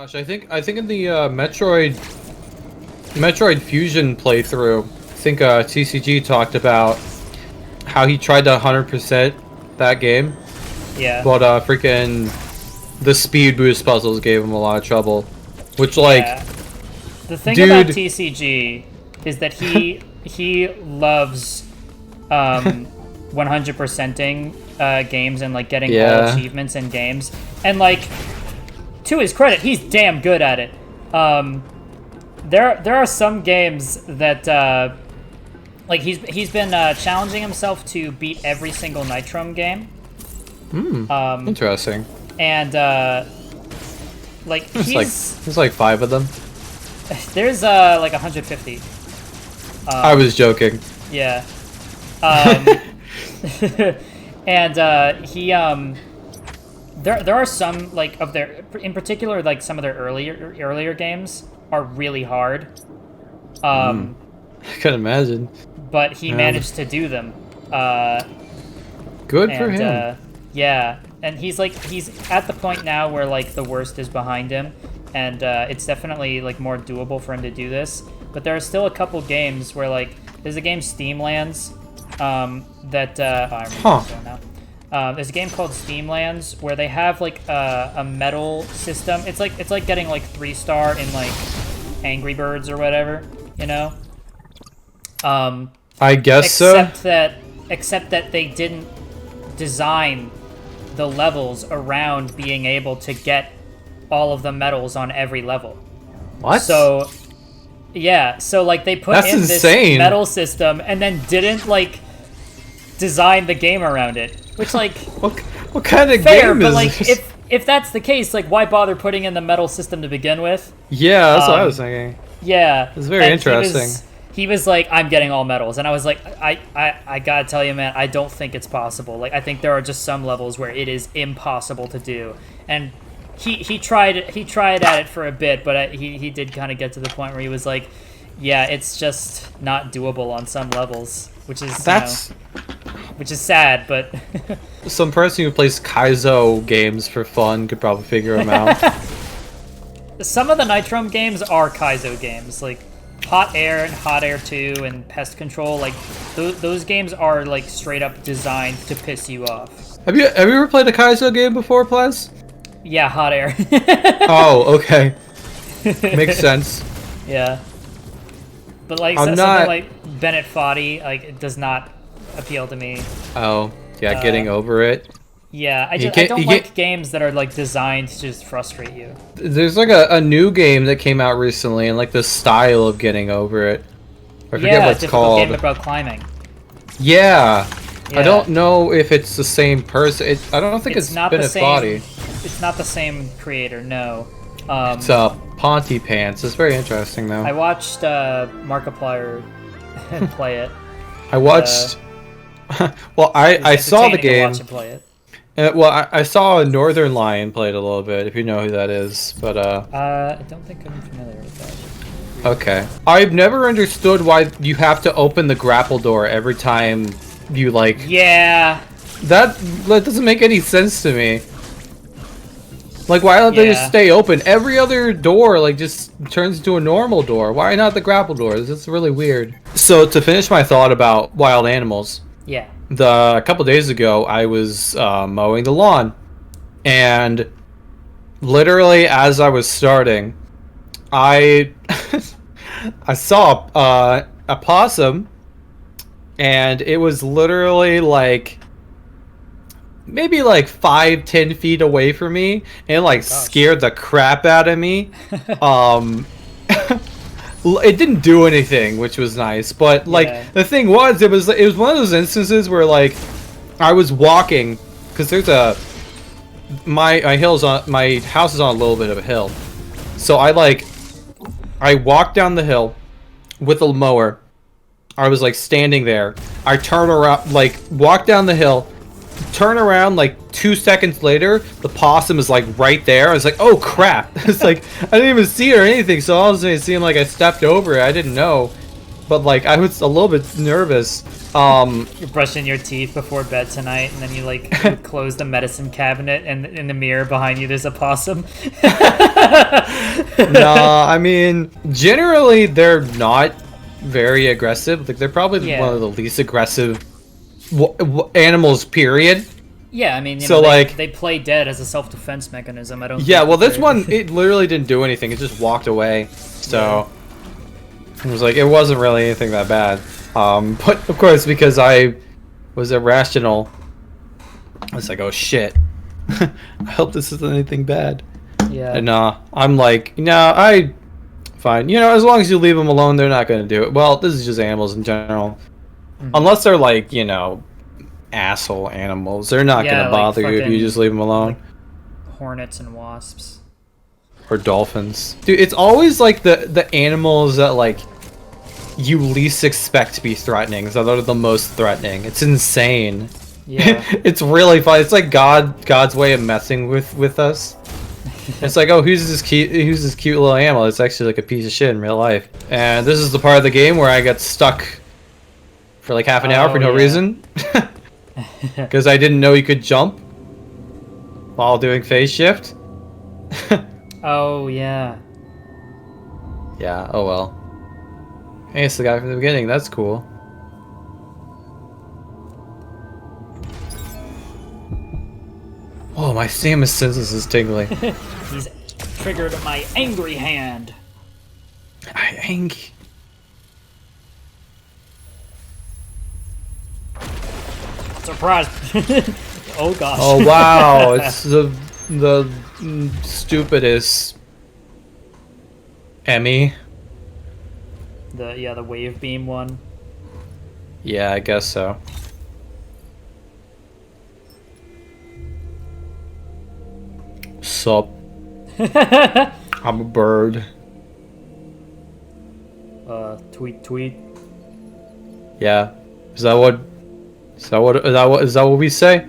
Gosh, I think in the Metroid Fusion playthrough, I think TCG talked about how he tried to 100% that game, Yeah. but freaking the speed boost puzzles gave him a lot of trouble. Which, like, Yeah. The thing dude, about TCG is that he loves 100%ing games and like getting all achievements in games, and like, to his credit, he's damn good at it. There are some games that like he's been challenging himself to beat every single Nitrom game. Interesting. And like There's like 5 of them. there's like 150. I was joking. Yeah. And he there are some like of their, in particular, like some of their earlier games are really hard. I can imagine. But he managed to do them. Good for him. Yeah, and he's at the point now where like the worst is behind him, and it's definitely like more doable for him to do this. But there are still a couple games where, like, there's a game Steamlands that I remember now. There's a game called Steamlands where they have like a medal system. It's like getting like 3-star in like Angry Birds or whatever, you know. I guess so. Except that they didn't design the levels around being able to get all of the medals on every level. What? So, yeah. So like they put in this medal system and then didn't like design the game around it. Which, like, what kind of fair, game but is like this? if that's the case, like, why bother putting in the medal system to begin with? Yeah, that's what I was thinking. Yeah, it's very interesting. He was like, I'm getting all medals, and I was like, I gotta tell you, man, I don't think it's possible. Like, I think there are just some levels where it is impossible to do, and he tried at it for a bit, but he did kind of get to the point where he was like, yeah, it's just not doable on some levels, which is which is sad, but some person who plays Kaizo games for fun could probably figure them out. Some of the Nitrom games are Kaizo games, like Hot Air and Hot Air 2 and Pest Control. Like those games are like straight up designed to piss you off. Have you ever played a Kaizo game before, Plas? Yeah, Hot Air. Oh, okay. Makes sense. Yeah. But like something like Bennett Foddy, like, it does not appeal to me. Oh, yeah, getting over it. Yeah, I don't like games that are like designed to just frustrate you. There's like a new game that came out recently, and like the style of getting over it. I forget what it's called. Game about climbing. Yeah. I don't know if it's the same person. I don't think it's not Bennett Foddy. It's not the same creator, no. It's Ponty Pants. It's very interesting, though. I watched Markiplier play it. I watched. Well, I saw the game. Watch him play it. Well, I saw Northern Lion play it a little bit, if you know who that is, but I don't think I'm familiar with that. Okay. I've never understood why you have to open the grapple door every time you, like... Yeah. That doesn't make any sense to me. Like, why don't they just stay open? Every other door, like, just turns into a normal door. Why not the grapple doors? It's really weird. So, to finish my thought about wild animals... Yeah. A couple days ago, I was mowing the lawn, and literally as I was starting, I I saw a possum, and it was literally like maybe like 5-10 feet away from me, and it like scared the crap out of me. It didn't do anything, which was nice, but like the thing was, it was one of those instances where like I was walking, because there's my house is on a little bit of a hill, so I walked down the hill with a mower. I was like standing there. I turn around, like walk down the hill, turn around, like 2 seconds later, the possum is like right there. I was like, oh crap. It's like, I didn't even see it or anything, so all of a sudden it seemed like I stepped over it. I didn't know. But like, I was a little bit nervous. You're brushing your teeth before bed tonight, and then you like close the medicine cabinet, and in the mirror behind you there's a possum. Nah, I mean, generally they're not very aggressive. Like they're probably one of the least aggressive animals. Period. Yeah, I mean, you so know, like they play dead as a self-defense mechanism. I don't. Yeah, well, this one it literally didn't do anything. It just walked away. So it was like it wasn't really anything that bad. But of course, because I was irrational, I was like, oh shit. I hope this isn't anything bad. Yeah. And I'm like, fine. You know, as long as you leave them alone, they're not gonna do it. Well, this is just animals in general. Unless they're like, you know, asshole animals. They're not gonna bother you if you just leave them alone. Like hornets and wasps. Or dolphins. Dude, it's always like the animals that like you least expect to be threatening, so they're the most threatening. It's insane. Yeah. It's really fun. It's like God's way of messing with us. It's like, oh, who's this cute little animal? It's actually like a piece of shit in real life. And this is the part of the game where I got stuck for like half an hour for no reason. Because I didn't know you could jump while doing phase shift. Oh, yeah. Yeah, oh well. Hey, it's the guy from the beginning. That's cool. Oh, my Samus senses is tingling. He's triggered my angry hand. Surprise! Oh gosh. Oh wow, it's the stupidest Emmy. The wave beam one. Yeah, I guess so. Sup? I'm a bird. Tweet. Yeah. Is that what we say?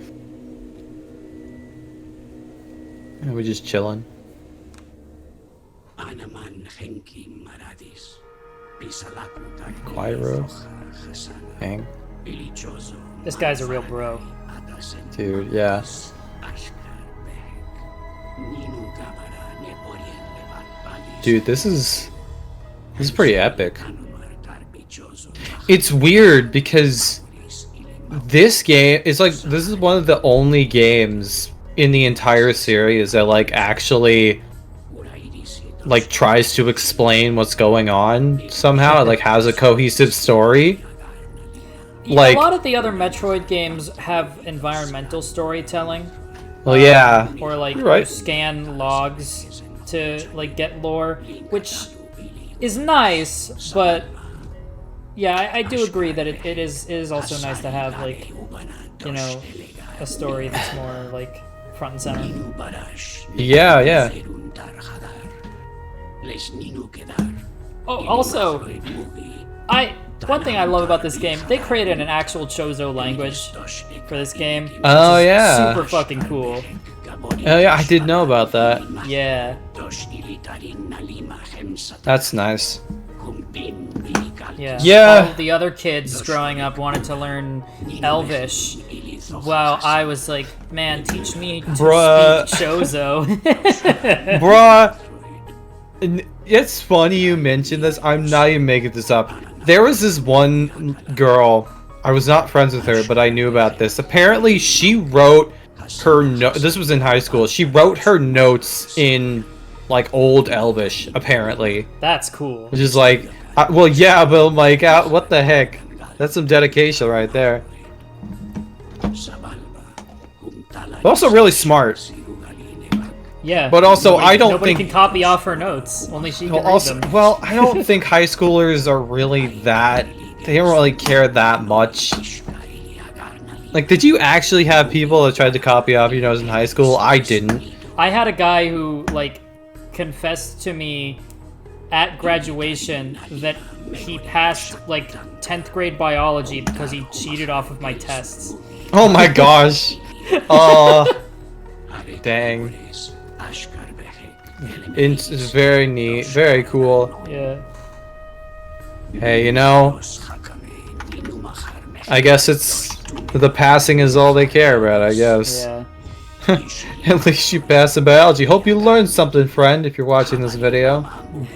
Are we just chilling? Quiro? Hang. This guy's a real bro. Dude, yeah. Dude, this is pretty epic. It's weird because this game is like, this is one of the only games in the entire series that like actually like tries to explain what's going on somehow. It like has a cohesive story. Yeah, Like a lot of the other Metroid games have environmental storytelling. Well, yeah. Or like you scan logs to like get lore, which is nice, but yeah, I do agree that it is also nice to have like, you know, a story that's more like front and center. Yeah. Oh, also, one thing I love about this game, they created an actual Chozo language for this game. Oh yeah. Super fucking cool. Oh yeah, I did know about that. Yeah. That's nice. Yeah. Yeah. All of the other kids growing up wanted to learn Elvish. While I was like, man, teach me to speak Chozo. Bruh. It's funny you mentioned this. I'm not even making this up. There was this one girl. I was not friends with her, but I knew about this. Apparently, she wrote her this was in high school. She wrote her notes in like old Elvish. Apparently, that's cool. Which is like, well, yeah, but like, what the heck? That's some dedication right there. But also really smart. Yeah. But also, I don't nobody think can copy off her notes. Only she can read them. Well, I don't think high schoolers are really that. They don't really care that much. Like, did you actually have people that tried to copy off your notes in high school? I didn't. I had a guy who, like, confessed to me at graduation that he passed, like, 10th grade biology because he cheated off of my tests. Oh my gosh. Oh. Dang. It's very neat. Very cool. Yeah. Hey, you know, I guess it's the passing is all they care about, I guess. Yeah. At least you passed the biology. Hope you learned something, friend, if you're watching this video.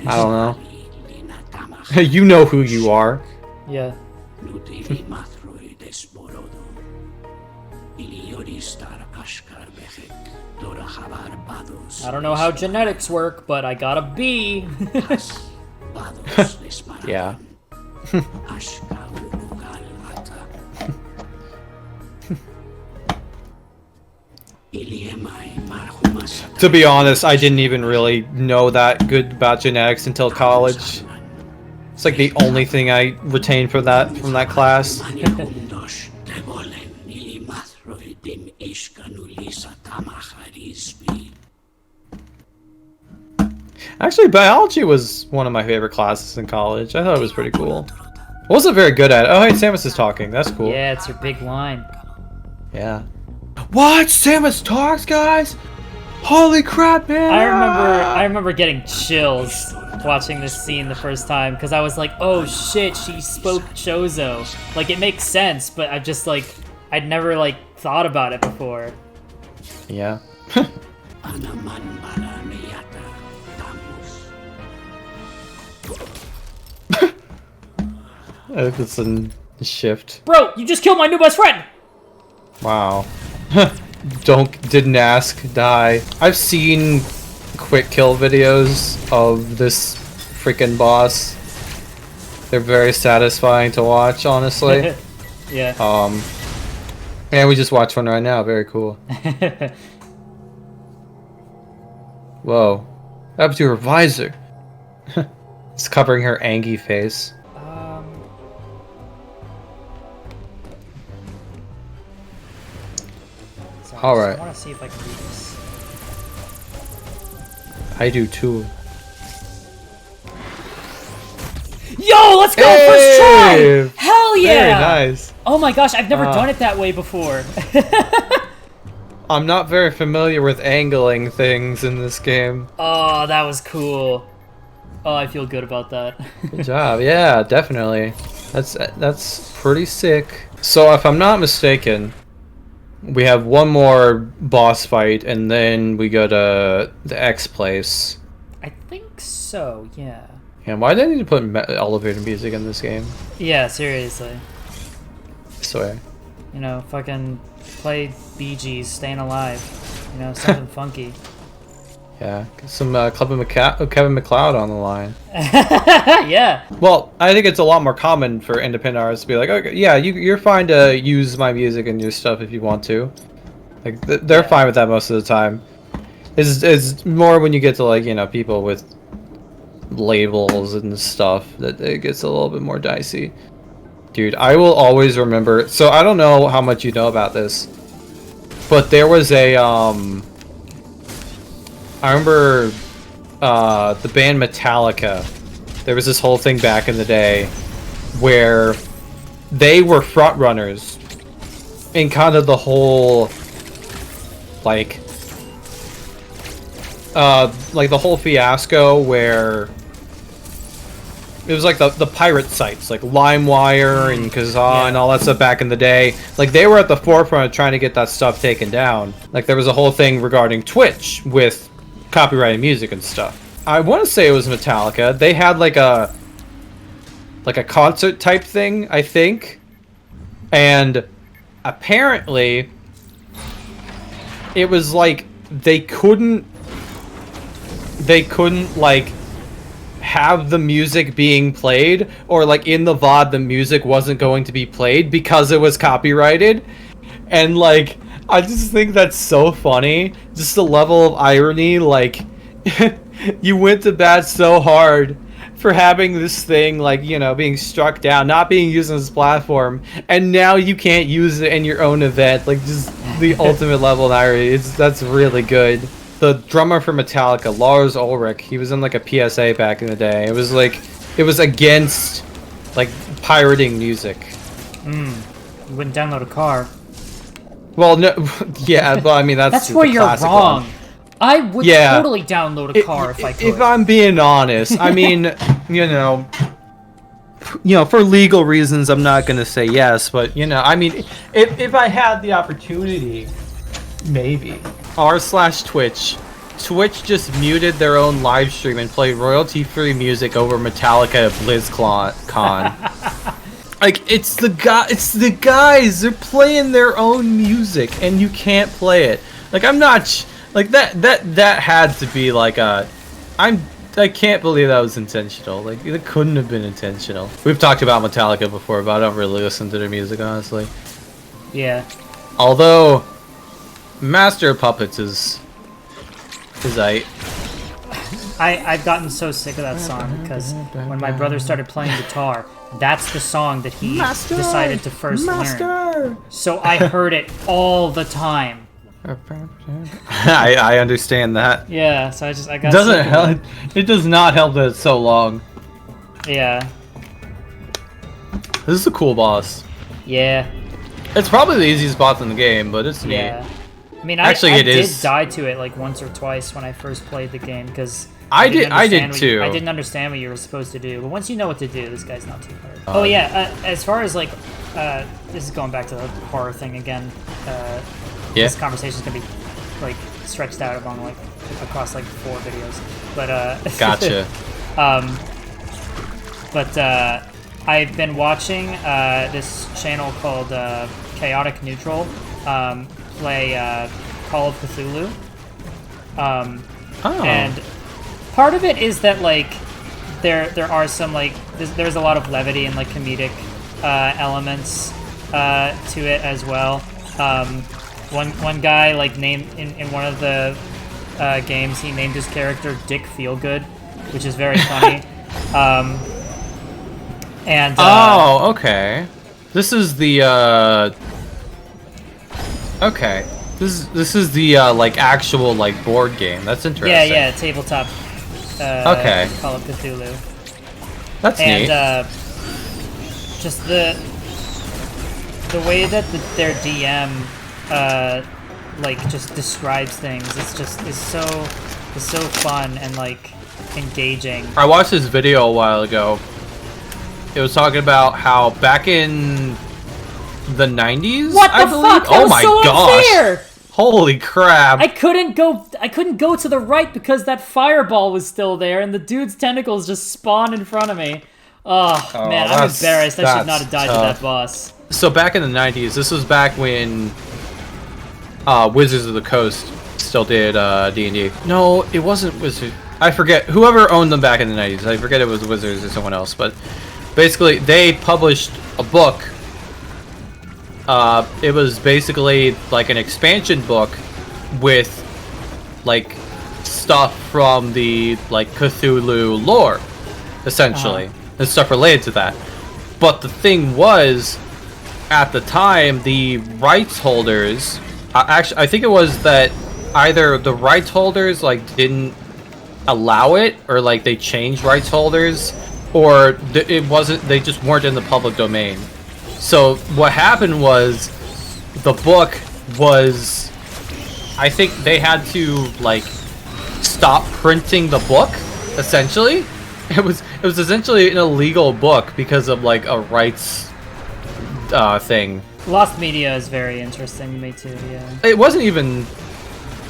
I don't know. You know who you are. Yeah. I don't know how genetics work, but I got a B. Yeah. To be honest, I didn't even really know that good about genetics until college. It's like the only thing I retained from that class. Actually, biology was one of my favorite classes in college. I thought it was pretty cool. I wasn't very good at it. Oh, hey, Samus is talking. That's cool. Yeah, it's her big line. Yeah. What? Samus talks, guys? Holy crap, man! I remember getting chills watching this scene the first time because I was like, oh shit, she spoke Chozo. Like, it makes sense, but I just like, I'd never like thought about it before. Yeah. It's a shift. Bro, you just killed my new best friend! Wow. Didn't ask, die. I've seen quick kill videos of this freaking boss. They're very satisfying to watch, honestly. Yeah. And we just watched one right now. Very cool. Whoa. What happened to her visor? It's covering her angry face. All right. Alright. I want to see if I can do this. I do too. Yo, let's go! Hey! First try! Hell yeah! Very nice. Oh my gosh, I've never done it that way before. I'm not very familiar with angling things in this game. Oh, that was cool. Oh, I feel good about that. Good job. Yeah, definitely. That's pretty sick. So if I'm not mistaken, we have one more boss fight, and then we go to the X place. I think so, yeah. And why did I need to put elevator music in this game? Yeah, seriously. I swear. You know, fucking play Bee Gees, Staying Alive. You know, something funky. Yeah, get some Kevin MacLeod on the line. Yeah. Well, I think it's a lot more common for independent artists to be like, okay, yeah, you're fine to use my music and your stuff if you want to. Like, they're fine with that most of the time. It's more when you get to, like, you know, people with labels and stuff that it gets a little bit more dicey. Dude, I will always remember. So I don't know how much you know about this, but there was a I remember the band Metallica. There was this whole thing back in the day where they were front runners in kind of the whole like the whole fiasco where it was like the pirate sites like LimeWire and Kazaa and all that stuff back in the day. Like, they were at the forefront of trying to get that stuff taken down. Like, there was a whole thing regarding Twitch with copyrighted music and stuff. I want to say it was Metallica. They had like a concert type thing, I think. And apparently it was like they couldn't like have the music being played, or like in the VOD the music wasn't going to be played because it was copyrighted. And like, I just think that's so funny. Just the level of irony, like, you went to bat so hard for having this thing, like, you know, being struck down, not being used on this platform, and now you can't use it in your own event. Like, just the ultimate level of irony. That's really good. The drummer for Metallica, Lars Ulrich, he was in like a PSA back in the day. It was like, it was against like pirating music. You wouldn't download a car. Well, no, yeah, but I mean that's where you're wrong. One. I would totally download a car if I could. If I'm being honest, I mean, you know, for legal reasons, I'm not gonna say yes, but you know, I mean, if I had the opportunity, maybe. r/Twitch. Twitch just muted their own live stream and played royalty-free music over Metallica at BlizzCon. Like, it's the guys. They're playing their own music, and you can't play it. Like, I'm not like that had to be like a. I can't believe that was intentional. Like, it couldn't have been intentional. We've talked about Metallica before, but I don't really listen to their music, honestly. Yeah. Although, Master of Puppets is I've gotten so sick of that song because when my brother started playing guitar, that's the song that he decided to first learn. So I heard it all the time. I understand that. Yeah, so I got. Doesn't help. It does not help that it's so long. Yeah. This is a cool boss. Yeah. It's probably the easiest boss in the game, but it's neat. Yeah. I mean, actually, I it did is. Die to it like once or twice when I first played the game because I did too. I didn't understand what you were supposed to do, but once you know what to do, this guy's not too hard. Oh yeah, as far as like, this is going back to the horror thing again. This conversation's gonna be like stretched out among like across like 4 videos, but Gotcha. I've been watching this channel called Chaotic Neutral play Call of Cthulhu. And part of it is that like there are some like there's a lot of levity and like comedic elements to it as well. One guy like named in one of the games, he named his character Dick Feelgood, which is very funny. Oh, okay. This is the okay. This is the like actual like board game. That's interesting. Yeah, tabletop. Okay. Call of Cthulhu. That's neat. And just the way that their DM like just describes things. It's so fun and like engaging. I watched this video a while ago. It was talking about how back in the 90s, what the I believe? fuck? That Oh was my so gosh. Unfair. Holy crap. I couldn't go to the right because that fireball was still there and the dude's tentacles just spawned in front of me. Oh man, I'm embarrassed. I should not have died to that boss. So back in the 90s, this was back when Wizards of the Coast still did D&D. No, it wasn't Wizards. I forget. Whoever owned them back in the 90s. I forget it was Wizards or someone else, but basically they published a book. It was basically like an expansion book with like stuff from the like Cthulhu lore, essentially, and stuff related to that. But the thing was, at the time, the rights holders, actually, I think it was that either the rights holders like didn't allow it, or like they changed rights holders, or it wasn't. They just weren't in the public domain. So what happened was, the book was, I think they had to like stop printing the book. Essentially, it was essentially an illegal book because of like a rights thing. Lost media is very interesting to me too. Yeah. It wasn't even.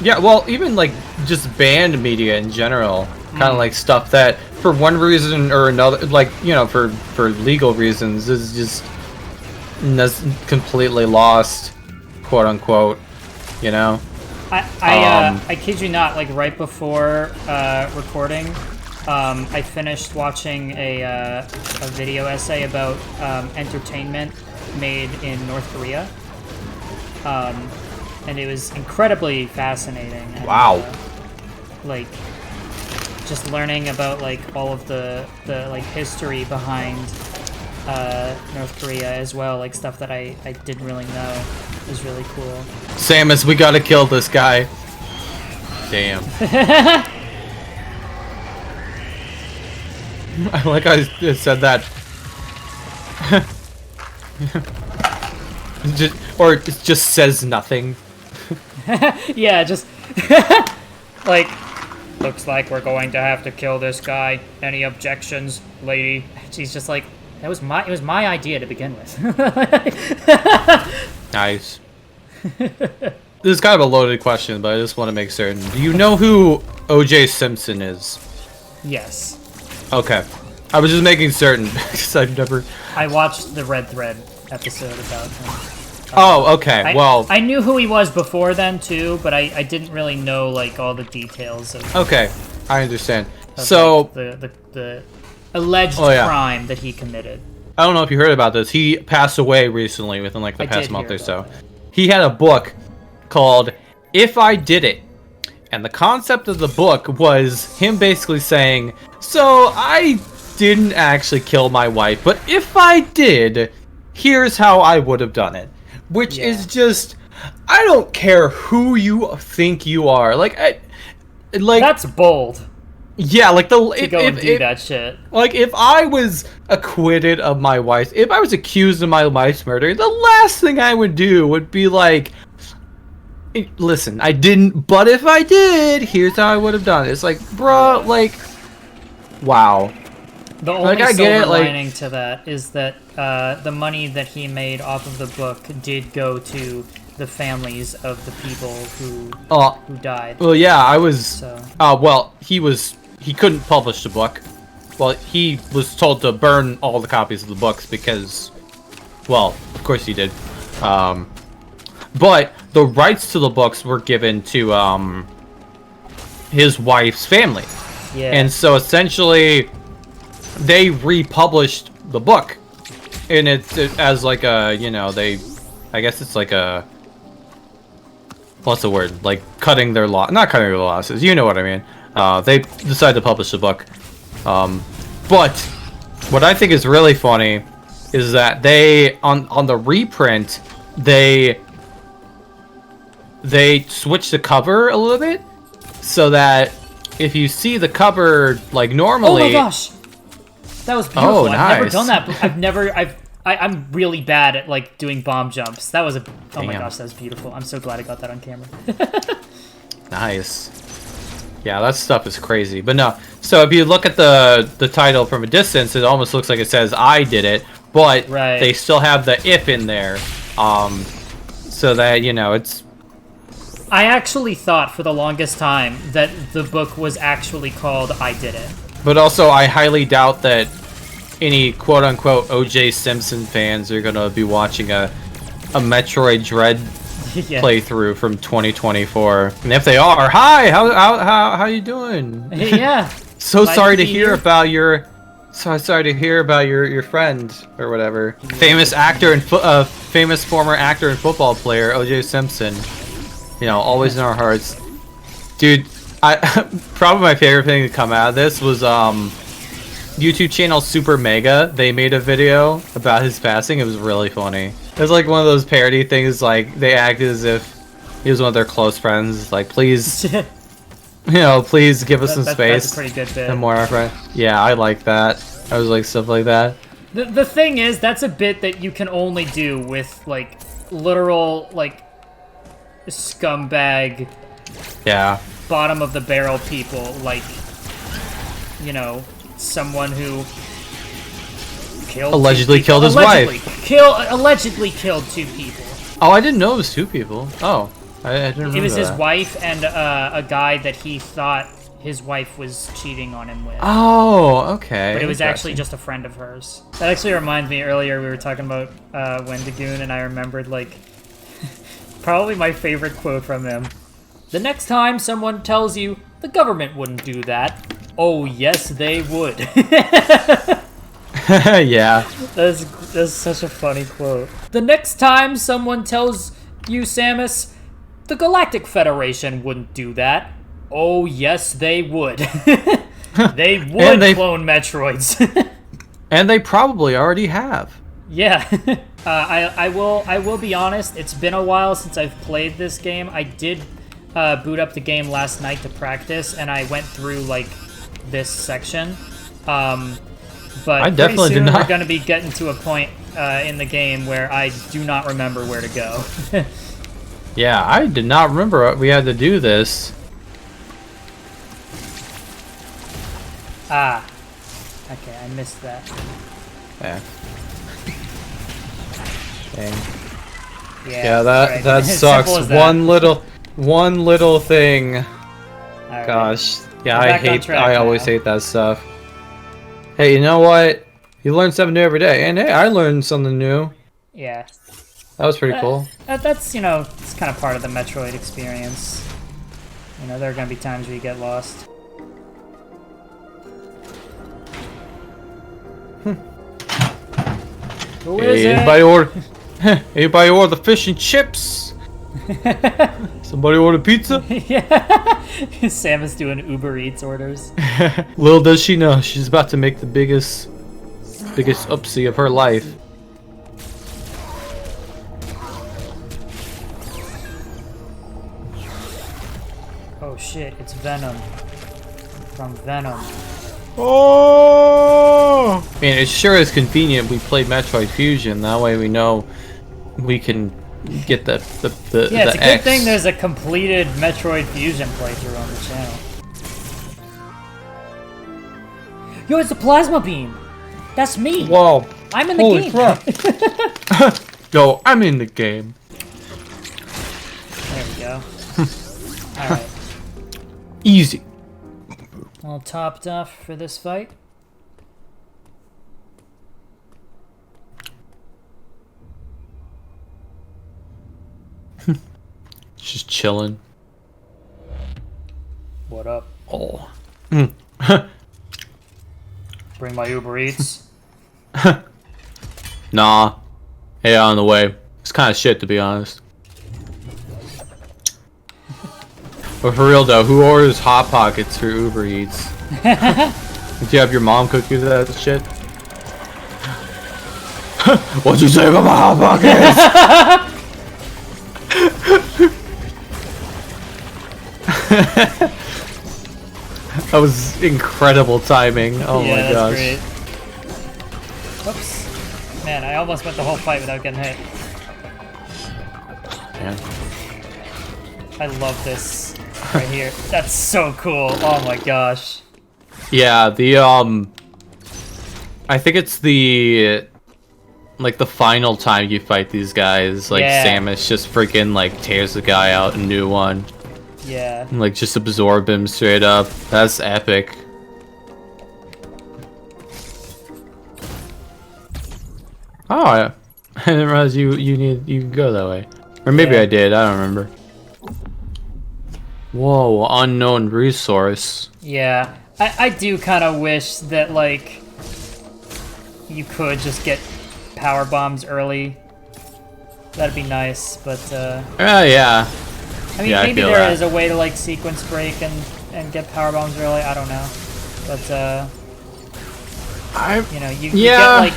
Yeah, well, even like just banned media in general, kind of like stuff that for one reason or another, like, you know, for legal reasons, is just completely lost, quote unquote, you know. I kid you not, like right before recording, I finished watching a video essay about entertainment made in North Korea. And it was incredibly fascinating. And, wow. Like, just learning about like all of the like history behind North Korea as well, like stuff that I didn't really know was really cool. Samus, we gotta kill this guy. Damn. I like I said that. Or it just says nothing. Yeah, just like, looks like we're going to have to kill this guy. Any objections, lady? She's just like, it was my idea to begin with. Nice. this is kind of a loaded question, but I just want to make certain. Do you know who O.J. Simpson is? Yes. Okay. I was just making certain because I've never. I watched the Red Thread episode about him. Oh, okay. Well, I knew who he was before then too, but I didn't really know like all the details of. Okay, I understand. Of, So like, the alleged crime that he committed. I don't know if you heard about this. He passed away recently, within like the past month or so. He had a book called "If I Did It," and the concept of the book was him basically saying, "So I didn't actually kill my wife, but if I did, here's how I would have done it." Which is just, I don't care who you think you are. Like that's bold. Yeah, like to go and do that shit. Like if I was acquitted of my wife, if I was accused of my wife's murder, the last thing I would do would be like, listen, I didn't, but if I did, here's how I would have done it. It's like, bruh, like, wow. The only silver lining to that is that the money that he made off of the book did go to the families of the people who died. Well, yeah, I was. So. Well, he couldn't publish the book. Well, he was told to burn all the copies of the books because, well, of course he did. But the rights to the books were given to his wife's family. Yeah. And so essentially, they republished the book, and it's as like a, you know, I guess it's like a, what's the word? Like cutting their not cutting their losses. You know what I mean? They decided to publish the book. But what I think is really funny is that they on the reprint they switched the cover a little bit so that if you see the cover like normally. Oh my gosh. That was beautiful. Oh, nice. I've never done that. I'm really bad at like doing bomb jumps. That was a. Oh my gosh, that was beautiful. I'm so glad I got that on camera. Nice. Yeah, that stuff is crazy. But no. So if you look at the title from a distance, it almost looks like it says "I did it," but they still have the "if" in there, so that you know it's. I actually thought for the longest time that the book was actually called "I Did It." But also, I highly doubt that any quote-unquote O.J. Simpson fans are gonna be watching a Metroid Dread playthrough from 2024. And if they are, hi, how you doing? Yeah. Sorry to hear about your friend or whatever. Famous actor and famous former actor and football player O.J. Simpson. You know, always in our hearts, dude. Probably my favorite thing to come out of this was YouTube channel Super Mega. They made a video about his passing. It was really funny. It was like one of those parody things. Like they acted as if he was one of their close friends. Like, please, you know, please give us some space. That's a pretty good bit. And more, friend. Yeah, I like that. I was like stuff like that. The thing is, that's a bit that you can only do with like literal like scumbag. Yeah. Bottom of the barrel people, like, you know, someone who allegedly killed his wife. Allegedly killed 2 people. Oh, I didn't know it was 2 people. Oh, I didn't remember. It was his wife and a guy that he thought his wife was cheating on him with. Oh, okay. But it was actually just a friend of hers. That actually reminds me, earlier we were talking about Wendigoon, and I remembered, like, probably my favorite quote from him. The next time someone tells you the government wouldn't do that, oh yes they would. Yeah. That's such a funny quote. The next time someone tells you, Samus, the Galactic Federation wouldn't do that, oh yes they would. They would clone Metroids. And they probably already have. Yeah. I will be honest, it's been a while since I've played this game. I did boot up the game last night to practice, and I went through like this section. But I definitely pretty soon did not. We're going to be getting to a point in the game where I do not remember where to go. Yeah, I did not remember we had to do this. Ah. Okay, I missed that. Yeah. Dang. Yeah, that right. that As sucks. simple as that. One little thing. Right. Gosh. Yeah, We're I back on hate. track I always now. hate that stuff. Hey, you know what? You learn something new every day, and hey, I learned something new. Yeah. That was pretty cool. That's, you know, it's kind of part of the Metroid experience. You know, there are going to be times where you get lost. Who is Hey, it? anybody order the fish and chips? Somebody order pizza? Yeah. Sam is doing Uber Eats orders. Little does she know, she's about to make the biggest oopsie of her life. Oh shit, it's Venom. From Venom. Oh! Man, it sure is convenient we played Metroid Fusion. That way we know we can get the Yeah, it's the a good X. thing there's a completed Metroid Fusion playthrough on the channel. Yo, it's the Plasma Beam! That's me! Whoa! I'm in the Holy game! crap! Yo, I'm in the game. There we go. Alright. Easy. All topped off for this fight. Just chilling. What up? Oh. Bring my Uber Eats. Nah. Hey, on the way. It's kind of shit, to be honest. But for real though, who orders Hot Pockets for Uber Eats? Did you have your mom cook you that shit? What'd you say about my Hot Pockets? That was incredible timing. Oh yeah, my that's gosh. great. Whoops. Man, I almost went the whole fight without getting hit. Yeah. I love this right here. That's so cool. Oh my gosh. Yeah, the I think it's the like the final time you fight these guys, like Yeah. Samus just freaking like tears the guy out a new one. Yeah. And, like just absorb him straight up. That's epic. Oh, I didn't realize you could go that way. Or maybe Yeah. I did, I don't remember. Whoa, unknown resource. Yeah. I do kind of wish that, like, you could just get power bombs early. That'd be nice, but, Yeah. I mean, Yeah, I maybe feel there that. is a way to, like, sequence break and get power bombs early. I don't know. But, you know, you get, like,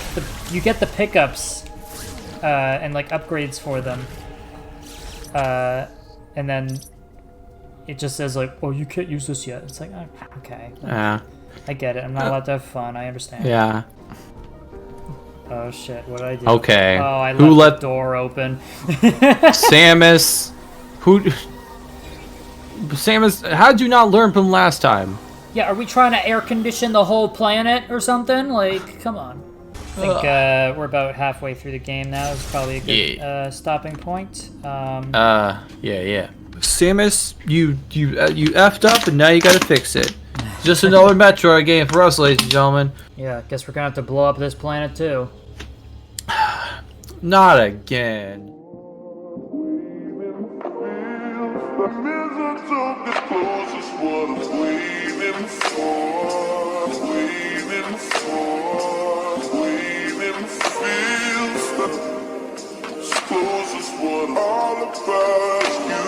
you get the pickups, and, like, upgrades for them. And then it just says, like, oh, you can't use this yet. It's like, oh, okay. I get it. I'm not allowed to have fun. I understand. Yeah. Oh, shit. What did I do? Okay. Oh, I Who left the door open. Samus? Samus, how'd you not learn from last time? Yeah, are we trying to air condition the whole planet or something? Like, come on. I think we're about halfway through the game now. It's probably a good stopping point. Yeah. Samus, you effed up and now you gotta fix it. Just another Metroid game for us, ladies and gentlemen. Yeah, guess we're gonna have to blow up this planet too. Not again. Closest what all about you.